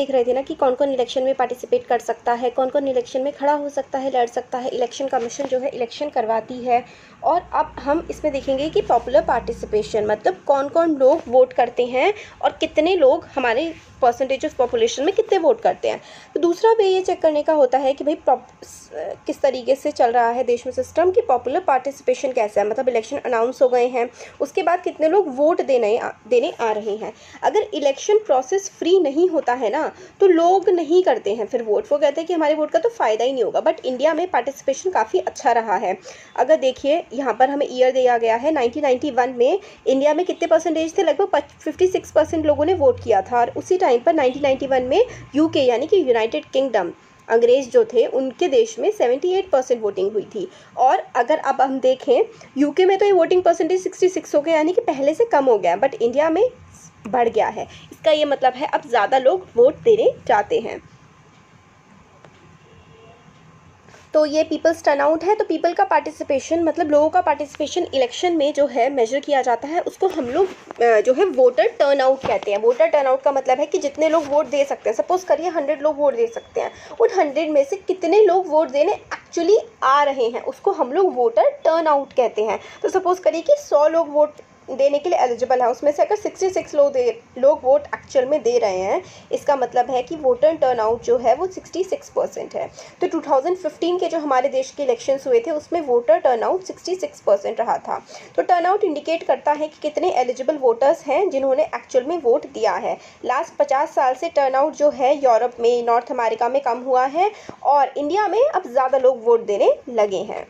देख रहे थे ना कि कौन कौन इलेक्शन में पार्टिसिपेट कर सकता है, कौन कौन इलेक्शन में खड़ा हो सकता है, लड़ सकता है। इलेक्शन कमीशन जो है इलेक्शन करवाती है। और अब हम इसमें देखेंगे कि पॉपुलर पार्टिसिपेशन मतलब कौन कौन लोग वोट करते हैं और कितने लोग हमारे परसेंटेज ऑफ पॉपुलेशन में कितने वोट करते हैं। तो दूसरा वे ये चेक करने का होता है कि भाई किस तरीके से चल रहा है देश में सिस्टम, कि पॉपुलर पार्टिसिपेशन कैसा है, मतलब इलेक्शन अनाउंस हो गए हैं, उसके बाद कितने लोग वोट देने आ रहे हैं। अगर इलेक्शन प्रोसेस फ्री नहीं होता है ना तो लोग नहीं करते हैं फिर वोट। वो कहते हैं कि हमारे वोट का तो फ़ायदा ही नहीं होगा। बट इंडिया में पार्टिसिपेशन काफ़ी अच्छा रहा है। अगर देखिए यहाँ पर हमें ईयर दिया गया है 1991 में इंडिया में कितने परसेंटेज थे, लगभग 56% लोगों ने वोट किया था। और उसी टाइम पर 1991 में यूके यानी कि यूनाइटेड किंगडम, अंग्रेज जो थे उनके देश में 78% वोटिंग हुई थी। और अगर अब हम देखें यूके में तो ये वोटिंग परसेंटेज 66 हो गया, यानी कि पहले से कम हो गया, बट इंडिया में बढ़ गया है। इसका ये मतलब है अब ज़्यादा लोग वोट देने जाते हैं। तो ये पीपल्स टर्नआउट है। तो पीपल का पार्टिसिपेशन मतलब लोगों का पार्टिसिपेशन इलेक्शन में जो है मेजर किया जाता है, उसको हम लोग जो है वोटर टर्नआउट कहते हैं। वोटर टर्नआउट का मतलब है कि जितने लोग वोट दे सकते हैं, सपोज करिए 100 लोग वोट दे सकते हैं, उन 100 में से कितने लोग वोट देने एक्चुअली आ रहे हैं उसको हम लोग वोटर टर्नआउट कहते हैं। तो सपोज करिए कि 100 लोग वोट देने के लिए एलिजिबल है, उसमें से अगर 66 लोग वोट एक्चुअल में दे रहे हैं, इसका मतलब है कि वोटर टर्नआउट जो है वो 66% है। तो 2015 के जो हमारे देश के इलेक्शंस हुए थे उसमें वोटर टर्नआउट 66% रहा था। तो टर्नआउट इंडिकेट करता है कि कितने एलिजिबल वोटर्स हैं जिन्होंने एक्चुअल में वोट दिया है। लास्ट 50 साल से टर्नआउट जो है यूरोप में, नॉर्थ अमेरिका में कम हुआ है और इंडिया में अब ज़्यादा लोग वोट देने लगे हैं।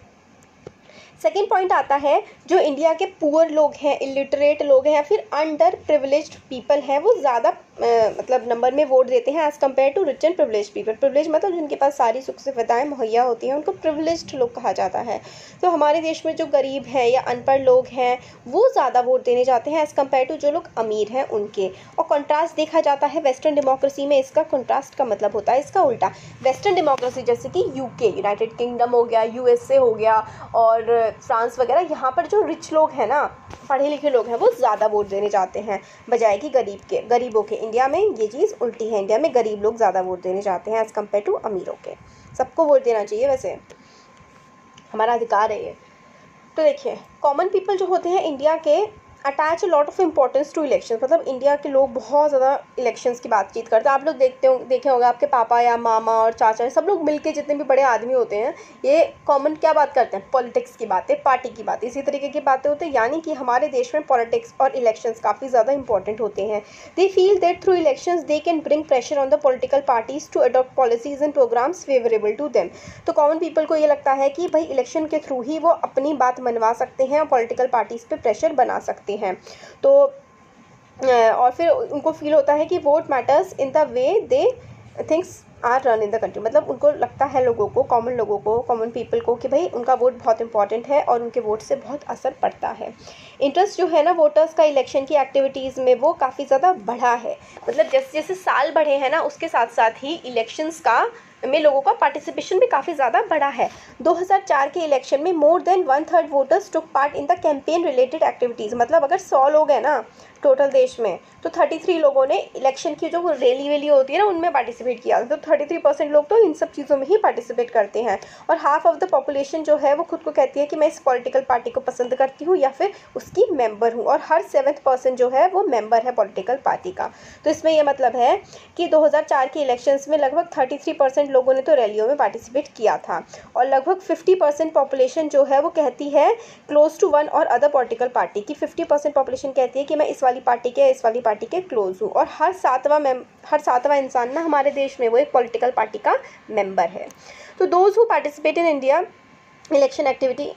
सेकेंड पॉइंट आता है जो इंडिया के पुअर लोग हैं, इलिटरेट लोग हैं या फिर अंडर प्रिविलेज्ड पीपल हैं, वो ज़्यादा मतलब नंबर में वोट देते हैं as compare to rich and privileged people. Privilege मतलब जिनके पास सारी सुख सुविधाएं मुहैया होती हैं उनको प्रिविलेज्ड लोग कहा जाता है। तो हमारे देश में जो गरीब हैं या अनपढ़ लोग हैं वो ज़्यादा वोट देने जाते हैं एज़ कम्पेयर टू जो लोग अमीर हैं उनके। और कंट्रास्ट देखा जाता है वेस्टर्न डेमोक्रेसी में, इसका कंट्रास्ट का मतलब होता है इसका उल्टा। वेस्टर्न डेमोक्रेसी जैसे कि यूके, यूनाइटेड किंगडम हो गया, यूएसए हो गया और फ्रांस वगैरह, यहाँ पर जो रिच लोग हैं ना, पढ़े लिखे लोग हैं, वो ज़्यादा वोट देने जाते हैं बजाय कि गरीबों के। इंडिया में ये चीज़ उल्टी है, इंडिया में गरीब लोग ज़्यादा वोट देने जाते हैं एज़ कम्पेयर टू अमीरों के। सबको वोट देना चाहिए, वैसे हमारा अधिकार है ये। तो देखिए कॉमन पीपल जो होते हैं इंडिया के attach lot of importance to election, मतलब इंडिया के लोग बहुत ज़्यादा इलेक्शंस की बातचीत करते हैं। आप लोग देखे होंगे आपके पापा या मामा और चाचा सब लोग मिलके, जितने भी बड़े आदमी होते हैं, ये कॉमन क्या बात करते हैं, पॉलिटिक्स की बातें, पार्टी की बातें, इसी तरीके की बातें होती हैं। यानी कि हमारे देश में पॉलिटिक्स और इलेक्शंस काफ़ी ज़्यादा इंपॉर्टेंट होते हैं। They feel that through elections they can bring pressure on the political parties to adopt policies and programmes favourable to them. तो कॉमन पीपल को ये लगता है कि भाई इलेक्शन के थ्रू ही वो अपनी बात मनवा सकते हैं और पॉलिटिकल पार्टीज़ पे प्रेशर बना सकते हैं। तो और फिर उनको फील होता है कि vote matters in the way they things are run in the country, मतलब उनको लगता है लोगों को, कॉमन पीपल को कि भाई उनका वोट बहुत इंपॉर्टेंट है और उनके वोट से बहुत असर पड़ता है। इंटरेस्ट जो है ना वोटर्स का इलेक्शन की एक्टिविटीज़ में वो काफ़ी ज़्यादा बढ़ा है। मतलब जैसे जैसे साल बढ़े हैं ना उसके साथ साथ ही इलेक्शंस का में लोगों का पार्टिसिपेशन भी काफ़ी ज़्यादा बढ़ा है। 2004 के इलेक्शन में more than 1/3 voters took part in the campaign related activities. मतलब अगर 100 लोग हैं ना टोटल देश में तो 33 लोगों ने इलेक्शन की जो रैली वैली होती है ना उनमें पार्टिसिपेट किया। तो 33% लोग तो इन सब चीज़ों में ही पार्टिसिपेट करते हैं। और हाफ ऑफ द पॉपुलेशन जो है वो खुद को कहती है कि मैं इस पॉलिटिकल पार्टी को पसंद करती हूँ या फिर उसकी मेंबर हूँ। और हर 7th पर्सन जो है वो मेंबर है पॉलिटिकल पार्टी का। तो इसमें यह मतलब है कि 2004 के इलेक्शंस में लगभग 33% लोगों ने तो रैलियों में पार्टिसिपेट किया था। और लगभग 50% पॉपुलेशन जो है वो कहती है क्लोज टू वन और अदर पॉलिटिकल पार्टी की। 50% पॉपुलेशन कहती है कि मैं इस वाली पार्टी के इस वाली पार्टी के क्लोज हूँ। और हर सातवां इंसान ना हमारे देश में वो एक पॉलिटिकल पार्टी का मेंबर है। तो those who participate in India election activity,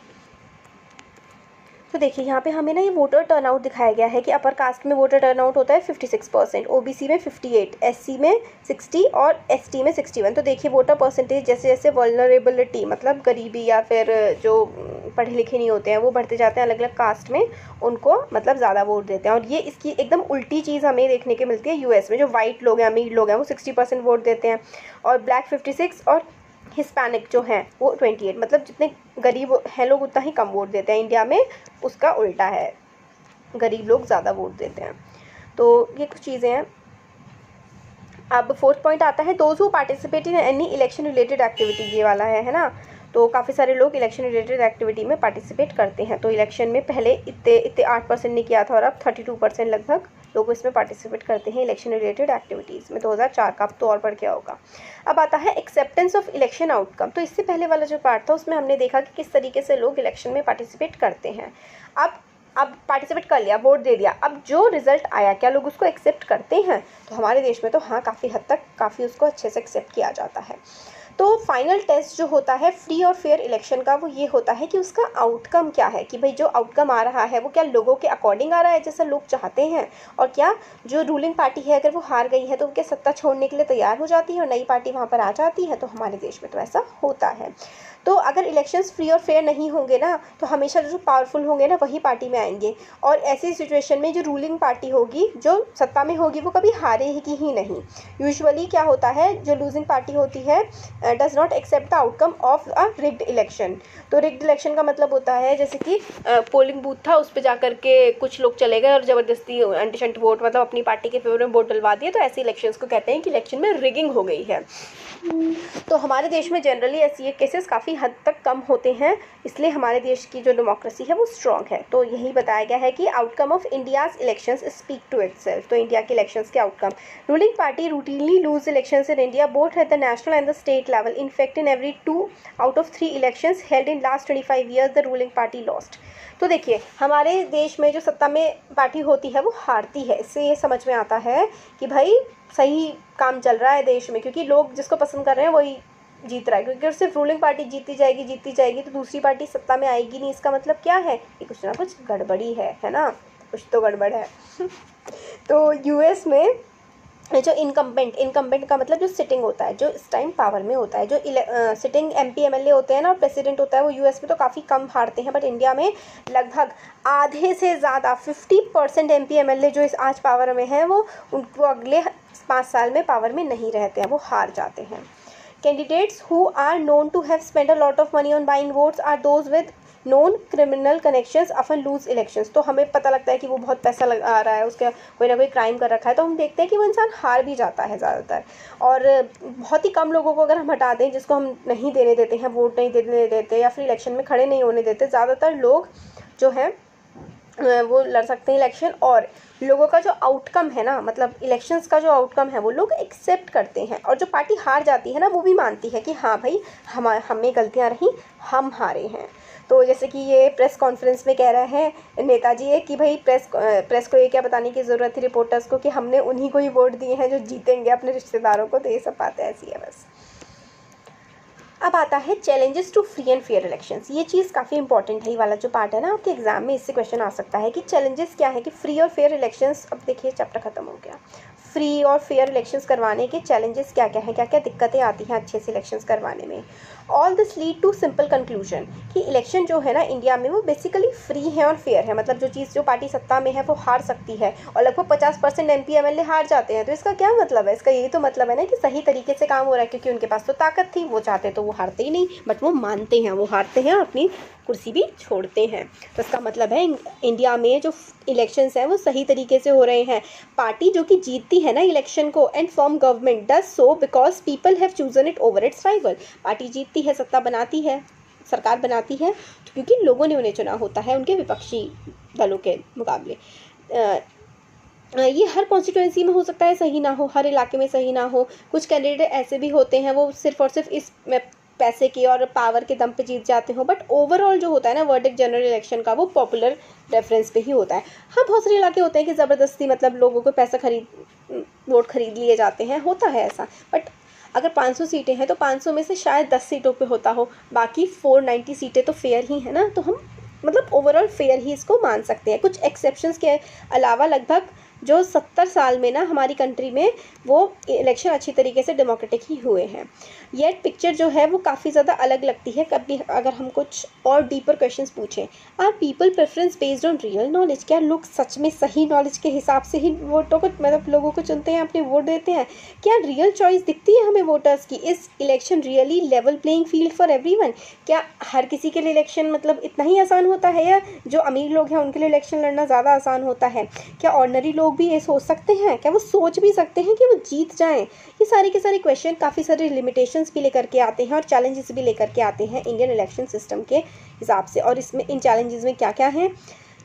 तो देखिए यहाँ पे हमें ना ये वोटर टर्नआउट दिखाया गया है कि अपर कास्ट में वोटर टर्नआउट होता है 56%, ओबीसी में 58, एससी में 60 और एसटी में 61। तो देखिए वोटर परसेंटेज जैसे जैसे वल्नरेबिलिटी मतलब गरीबी या फिर जो पढ़े लिखे नहीं होते हैं वो बढ़ते जाते हैं अलग अलग कास्ट में, उनको मतलब ज़्यादा वोट देते हैं। और ये इसकी एकदम उल्टी चीज़ हमें देखने को मिलती है यूएस में। जो वाइट लोग हैं, अमीर लोग हैं, वो 60% वोट देते हैं और ब्लैक 56 और हिस्पैनिक जो हैं वो 28, मतलब जितने गरीब हैं लोग उतना ही कम वोट देते हैं। इंडिया में उसका उल्टा है, गरीब लोग ज़्यादा वोट देते हैं। तो ये कुछ चीज़ें हैं। अब फोर्थ पॉइंट आता है, those who participate in any election related activity, ये वाला है ना। तो काफ़ी सारे लोग इलेक्शन रिलेटेड एक्टिविटी में पार्टिसिपेट करते हैं। तो इलेक्शन में पहले इतने 8% ने किया था और अब 32% लगभग लोग इसमें पार्टिसिपेट करते हैं इलेक्शन रिलेटेड एक्टिविटीज़ में। 2004 का, अब तो और बढ़ गया होगा। अब आता है एक्सेप्टेंस ऑफ इलेक्शन आउटकम। तो इससे पहले वाला जो पार्ट था उसमें हमने देखा कि किस तरीके से लोग इलेक्शन में पार्टिसिपेट करते हैं। अब पार्टिसिपेट कर लिया, वोट दे दिया, अब जो रिजल्ट आया क्या लोग उसको एक्सेप्ट करते हैं? तो हमारे देश में तो हाँ, काफ़ी हद तक काफ़ी उसको अच्छे से एक्सेप्ट किया जाता है। तो फाइनल टेस्ट जो होता है फ्री और फेयर इलेक्शन का, वो ये होता है कि उसका आउटकम क्या है, कि भाई जो आउटकम आ रहा है वो क्या लोगों के अकॉर्डिंग आ रहा है जैसा लोग चाहते हैं, और क्या जो रूलिंग पार्टी है अगर वो हार गई है तो क्या सत्ता छोड़ने के लिए तैयार हो जाती है और नई पार्टी वहाँ पर आ जाती है। तो हमारे देश में तो ऐसा होता है। तो अगर इलेक्शंस फ्री और फेयर नहीं होंगे ना तो हमेशा जो पावरफुल होंगे ना वही पार्टी में आएंगे, और ऐसी सिचुएशन में जो रूलिंग पार्टी होगी जो सत्ता में होगी वो कभी हारेगी ही नहीं। यूजुअली क्या होता है, जो लूजिंग पार्टी होती है does not accept the outcome of a rigged election. तो रिग्ड इलेक्शन का मतलब होता है जैसे कि पोलिंग बूथ था, उस पर जा करके कुछ लोग चले गए और ज़बरदस्ती एंटी वोट मतलब अपनी पार्टी के फेवर में वोट डलवा दिए, तो ऐसे इलेक्शंस को कहते हैं कि इलेक्शन में रिगिंग हो गई है। तो हमारे देश में जनरली ऐसी केसेस काफ़ी हद तक कम होते हैं, इसलिए हमारे देश की जो डेमोक्रेसी है वो स्ट्रॉन्ग है। तो यही बताया गया है कि outcome of India's elections speak to itself. तो इंडिया के इलेक्शंस के outcome, ruling party routinely lose elections in India both at the national and the state level. In fact in every 2 out of 3 elections held in last 25 years the ruling party lost. तो देखिए हमारे देश में जो सत्ता में party होती है वो हारती है। इससे ये समझ में आता है कि भाई सही काम चल रहा है देश में, क्योंकि लोग जिसको पसंद कर रहे हैं वही जीत रहा है। क्योंकि अगर सिर्फ रूलिंग पार्टी जीतती जाएगी तो दूसरी पार्टी सत्ता में आएगी नहीं। इसका मतलब क्या है कि कुछ ना कुछ गड़बड़ी है ना, कुछ तो गड़बड़ है। तो यूएस में जो इनकम्बेंट का मतलब जो सिटिंग होता है, जो इस टाइम पावर में होता है, जो सिटिंग MP MLA होते हैं ना और प्रेसिडेंट होता है, वो यूएस में तो काफ़ी कम हारते हैं, बट इंडिया में लगभग आधे से ज़्यादा 50% MP MLA जो इस आज पावर में हैं वो उनको अगले 5 साल में पावर में नहीं रहते हैं, वो हार जाते हैं। Candidates who are known to have spend a lot of money on buying votes are those with non criminal connections often lose elections. तो हमें पता लगता है कि वो बहुत पैसा लगा रहा है, उसका कोई ना कोई क्राइम कर रखा है, तो हम देखते हैं कि वो इंसान हार भी जाता है ज़्यादातर। और बहुत ही कम लोगों को अगर हम हटा दें जिसको हम नहीं देने देते हैं, वोट नहीं देने देते या फिर इलेक्शन में खड़े नहीं होने देते, ज़्यादातर लोग जो हैं वो लड़ सकते हैं इलेक्शन। और लोगों का जो आउटकम है ना, मतलब इलेक्शंस का जो आउटकम है वो लोग एक्सेप्ट करते हैं, और जो पार्टी हार जाती है ना वो भी मानती है कि हाँ भाई हमें गलतियाँ रहीं, हम हारे हैं। तो जैसे कि ये प्रेस कॉन्फ्रेंस में कह रहे हैं नेताजी ये कि भाई प्रेस को ये क्या बताने की ज़रूरत थी रिपोर्टर्स को कि हमने उन्हीं को ही वोट दिए हैं जो जीतेंगे अपने रिश्तेदारों को। तो ये सब बातें ऐसी है बस। अब आता है challenges to free and fair elections. ये चीज़ काफ़ी इंपॉर्टेंट है, ये वाला जो पार्ट है ना, आपके एग्जाम में इससे क्वेश्चन आ सकता है कि चैलेंजेस क्या है कि फ्री और फेयर इलेक्शंस। अब देखिए चैप्टर खत्म हो गया। फ्री और फेयर इलेक्शंस करवाने के चैलेंजेस क्या क्या हैं, क्या क्या दिक्कतें आती हैं अच्छे से इलेक्शंस करवाने में। All this lead to simple conclusion कि इलेक्शन जो है ना इंडिया में वो बेसिकली फ्री है और फेयर है। मतलब जो पार्टी सत्ता में है वो हार सकती है, और लगभग 50% MP MLA हार जाते हैं। तो इसका क्या मतलब है? इसका यही तो मतलब है ना कि सही तरीके से काम हो रहा है, क्योंकि उनके पास तो ताकत थी, वो चाहते तो वो हारते ही नहीं, बट वो मानते हैं वो हारते हैं और अपनी कुर्सी भी छोड़ते हैं। तो इसका मतलब है इंडिया में जो इलेक्शंस हैं वो सही तरीके से हो रहे हैं। पार्टी जो कि जीतती है ना इलेक्शन को and form government does so because people have chosen it over it's rival. Party जीतती है, सत्ता बनाती है, सरकार बनाती है, तो क्योंकि लोगों ने उन्हें चुना होता है उनके विपक्षी दलों के मुकाबले। ये हर कॉन्स्टिट्यूएंसी में हो सकता है सही ना हो, हर इलाके में सही ना हो। कुछ कैंडिडेट ऐसे भी होते हैं वो सिर्फ और सिर्फ इस पैसे के और पावर के दम पे जीत जाते हो, बट ओवरऑल जो होता है ना वर्डिक्ट जनरल इलेक्शन का वो पॉपुलर रेफरेंस पे ही होता है। हाँ बहुत सारे इलाके होते हैं कि ज़बरदस्ती मतलब लोगों को पैसा वोट खरीद लिए जाते हैं, होता है ऐसा। बट अगर 500 सीटें हैं तो 500 में से शायद 10 सीटों पे होता हो, बाकी 490 सीटें तो फेयर ही है ना। तो हम मतलब ओवरऑल फेयर ही इसको मान सकते हैं। कुछ एक्सेप्शंस के अलावा लगभग जो 70 साल में ना हमारी कंट्री में वो इलेक्शन अच्छी तरीके से डेमोक्रेटिक ही हुए हैं। येट पिक्चर जो है वो काफ़ी ज़्यादा अलग लगती है। कभी अगर हम कुछ और डीपर क्वेश्चंस पूछें, are people preference based on real knowledge, क्या लोग सच में सही नॉलेज के हिसाब से ही वोटों को मतलब लोगों को चुनते हैं, अपने वोट देते हैं? क्या रियल चॉइस दिखती है हमें वोटर्स की? इस election really level playing field for everyone? क्या हर किसी के लिए इलेक्शन मतलब इतना ही आसान होता है, या जो अमीर लोग हैं उनके लिए इलेक्शन लड़ना ज़्यादा आसान होता है? क्या ऑर्डिनरी लोग लोग भी ये सोच सकते हैं? क्या वो सोच भी सकते हैं कि वो जीत जाएं? ये सारे के सारे क्वेश्चन काफ़ी सारे लिमिटेशंस भी लेकर के आते हैं और चैलेंजेस भी लेकर के आते हैं इंडियन इलेक्शन सिस्टम के हिसाब से। और इसमें इन चैलेंजेस में क्या क्या हैं?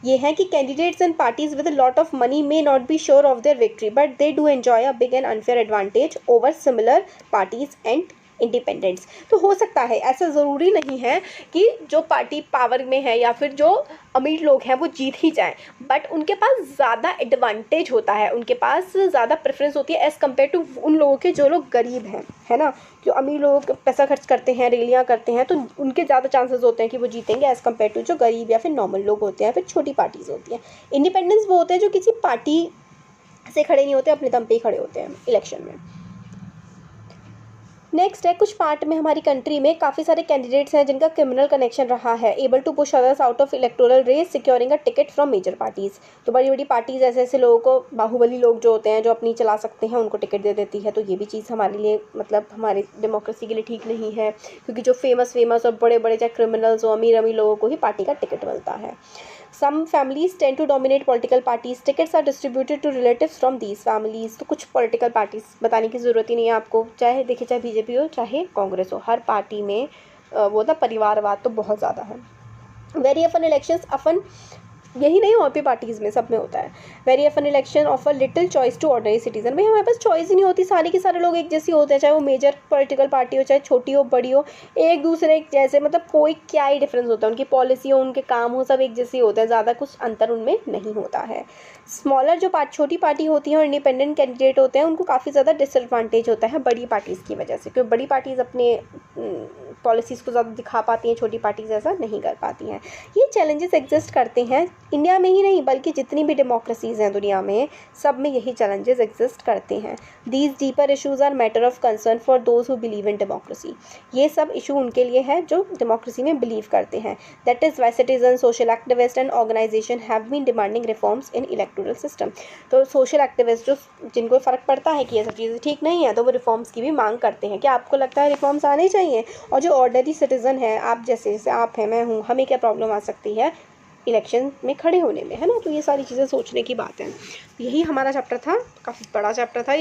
ये है कि candidates and parties with a lot of money may not be sure of their victory but they do enjoy a big and unfair advantage over similar parties and independents. तो हो सकता है, ऐसा ज़रूरी नहीं है कि जो पार्टी पावर में है या फिर जो अमीर लोग हैं वो जीत ही जाएं, बट उनके पास ज़्यादा एडवांटेज होता है, उनके पास ज़्यादा प्रेफरेंस होती है एज़ कम्पेयर टू उन लोगों के जो लोग गरीब हैं, है ना। जो अमीर लोग पैसा खर्च करते हैं, रैलियाँ करते हैं, तो उनके ज़्यादा चांसेस होते हैं कि वो जीतेंगे एज़ कम्पेयर टू जो गरीब या फिर नॉर्मल लोग होते हैं, फिर छोटी पार्टीज़ होती हैं। इंडिपेंडेंस वो होते हैं जो किसी पार्टी से खड़े नहीं होते, अपने दम पे ही खड़े होते हैं इलेक्शन में। नेक्स्ट है, कुछ पार्ट में हमारी कंट्री में काफ़ी सारे कैंडिडेट्स हैं जिनका क्रिमिनल कनेक्शन रहा है, able to push others out of electoral race securing a ticket from major parties. तो बड़ी बड़ी पार्टीज़ ऐसे ऐसे लोगों को, बाहुबली लोग जो होते हैं जो अपनी चला सकते हैं, उनको टिकट दे देती है। तो ये भी चीज़ हमारे लिए, मतलब हमारी डेमोक्रेसी के लिए ठीक नहीं है, क्योंकि जो फेमस और बड़े बड़े चाहे क्रिमिनल्स हो, अमीर लोगों को ही पार्टी का टिकट मिलता है। Some families tend to dominate political parties. Tickets are distributed to relatives from these families. तो कुछ political parties बताने की ज़रूरत ही नहीं है आपको, चाहे देखिए चाहे बीजेपी हो चाहे कांग्रेस हो, हर पार्टी में वो ना परिवारवाद तो बहुत ज़्यादा है। वेरी ऑफन इलेक्शंस, ऑफन यही नहीं और भी पार्टीज़ में सब में होता है। Very often election offer little choice to ordinary citizen. भाई हमारे पास चॉइस ही नहीं होती, सारे के सारे लोग एक जैसे होते हैं, चाहे वो मेजर पॉलिटिकल पार्टी हो चाहे छोटी हो बड़ी हो, एक दूसरे जैसे, मतलब कोई क्या ही डिफरेंस होता है, उनकी पॉलिसी हो उनके काम हो सब एक जैसे होते हैं, ज़्यादा कुछ अंतर उनमें नहीं होता है। स्मॉलर जो छोटी पार्टी होती है और इंडिपेंडेंट कैंडिडेट होते हैं उनको काफ़ी ज़्यादा डिसएडवांटेज होता है बड़ी पार्टीज़ की वजह से, क्योंकि बड़ी पार्टीज़ अपने पॉलिसीज़ को ज़्यादा दिखा पाती हैं, छोटी पार्टीज़ ऐसा नहीं कर पाती हैं। ये चैलेंजेस एग्जिस्ट करते हैं इंडिया में ही नहीं बल्कि जितनी भी डेमोक्रेसीज़ हैं दुनिया में, सब में यही चैलेंजेस एग्जिस्ट करते हैं। These deeper issues are matter of concern for those who believe in democracy. ये सब इशू उनके लिए है जो डेमोक्रेसी में बिलीव करते हैं। That is why citizen, social activist and organization have been demanding reforms in electoral system. तो सोशल एक्टिविस्ट जो जिनको फ़र्क पड़ता है कि ये सब चीज़ें ठीक नहीं है, तो वो रिफॉर्म्स की भी मांग करते हैं। क्या आपको लगता है रिफॉर्म्स आने चाहिए? और जो ऑर्डिनरी सिटीज़न है, आप जैसे आप हैं, मैं हूँ, हमें क्या प्रॉब्लम आ सकती है इलेक्शन में खड़े होने में, है ना। तो ये सारी चीज़ें सोचने की बात है। यही हमारा चैप्टर था, काफ़ी बड़ा चैप्टर था ये।